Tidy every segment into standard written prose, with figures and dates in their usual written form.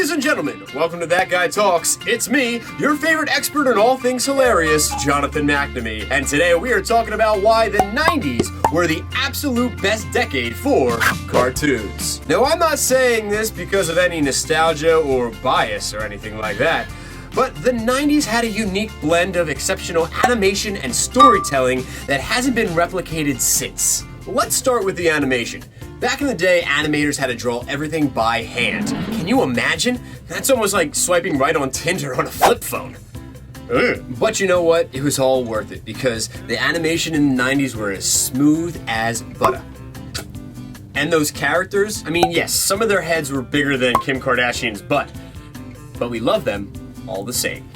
Ladies and gentlemen, welcome to That Guy Talks. It's me, your favorite expert in all things hilarious, Jonathan McNamee. And today we are talking about why the 90s were the absolute best decade for cartoons. Now, I'm not saying this because of any nostalgia or bias or anything like that, but the 90s had a unique blend of exceptional animation and storytelling that hasn't been replicated since. Let's start with the animation. Back in the day, animators had to draw everything by hand. Can you imagine? That's almost like swiping right on Tinder on a flip phone. Ugh. But you know what? It was all worth it because the animation in the 90s were as smooth as butter. And those characters, I mean, yes, some of their heads were bigger than Kim Kardashian's butt, but we love them all the same.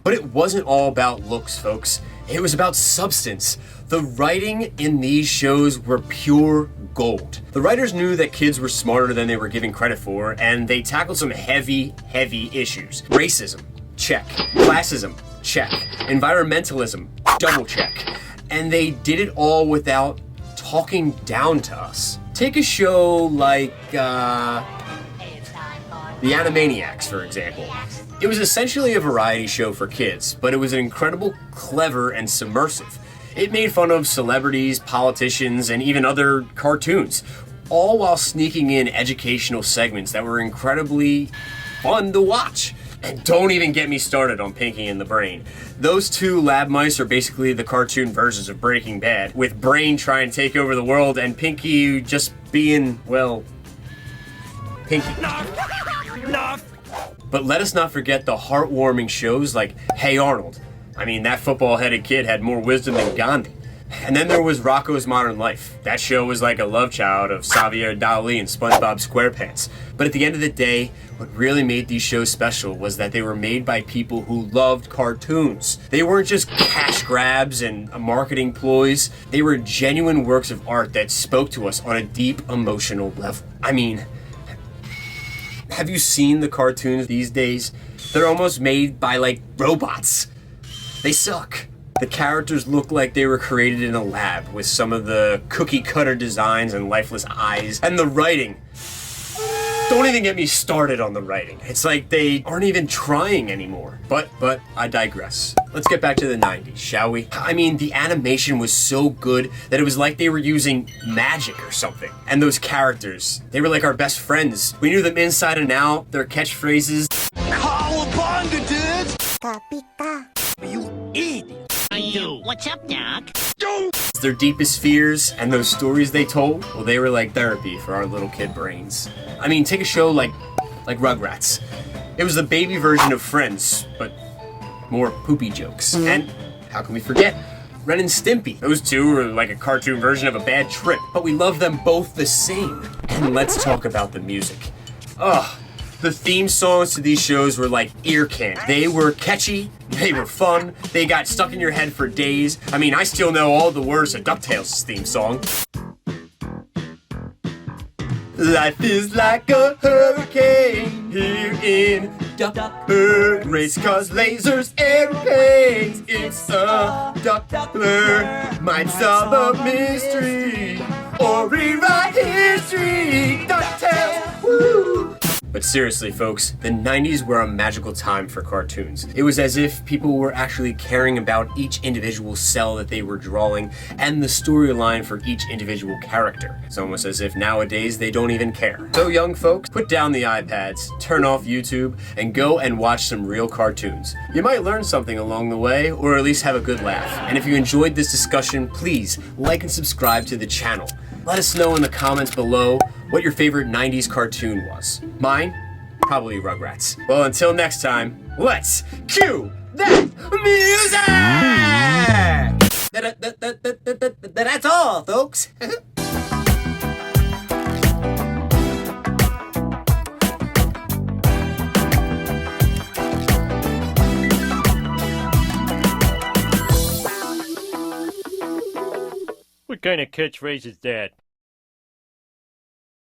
But it wasn't all about looks, folks. It was about substance. The writing in these shows were pure gold. The writers knew that kids were smarter than they were given credit for, and they tackled some heavy issues. Racism, check. Classism, check. Environmentalism, double check. And they did it all without talking down to us. Take a show like, The Animaniacs, for example. It was essentially a variety show for kids, but it was incredible, clever, and subversive. It made fun of celebrities, politicians, and even other cartoons, all while sneaking in educational segments that were incredibly fun to watch. And don't even get me started on Pinky and the Brain. Those two lab mice are basically the cartoon versions of Breaking Bad, with Brain trying to take over the world and Pinky just being, well, Pinky. Enough. But let us not forget the heartwarming shows like Hey Arnold. I mean, that football-headed kid had more wisdom than Gandhi. And then there was Rocko's Modern Life. That show was like a love child of Xavier Dali and SpongeBob SquarePants. But at the end of the day, what really made these shows special was that they were made by people who loved cartoons. They weren't just cash grabs and marketing ploys. They were genuine works of art that spoke to us on a deep emotional level. I mean, have you seen the cartoons these days? They're almost made by, like, robots. They suck. The characters look like they were created in a lab with some of the cookie-cutter designs and lifeless eyes. And the writing. Don't even get me started on the writing. It's like they aren't even trying anymore. But I digress. Let's get back to the 90s, shall we? I mean, the animation was so good that it was like they were using magic or something. And those characters, they were like our best friends. We knew them inside and out, their catchphrases. Cowabunga, dude! Kapita. You idiot! What's up, Doc? Their deepest fears and those stories they told, well, they were like therapy for our little kid brains. I mean, take a show like Rugrats. It was the baby version of Friends, but more poopy jokes. And how can we forget Ren and Stimpy? Those two were like a cartoon version of A Bad Trip, but we love them both the same. And let's talk about the music. Ugh. The theme songs to these shows were like ear candy. They were catchy, they were fun, they got stuck in your head for days. I mean, I still know all the words of DuckTales' theme song. Life is like a hurricane here in Duckburg. Race cars, lasers, airplanes. It's a Duckburg. Might solve a mystery or rewrite history. DuckTales, woo! But seriously, folks, the 90s were a magical time for cartoons. It was as if people were actually caring about each individual cell that they were drawing and the storyline for each individual character. It's almost as if nowadays they don't even care. So young folks, put down the iPads, turn off YouTube, and go and watch some real cartoons. You might learn something along the way, or at least have a good laugh. And if you enjoyed this discussion, please like and subscribe to the channel. Let us know in the comments below what your favorite 90s cartoon was. Mine? Probably Rugrats. Well, until next time, let's cue that music! That's all, folks. What kind of catchphrase is that?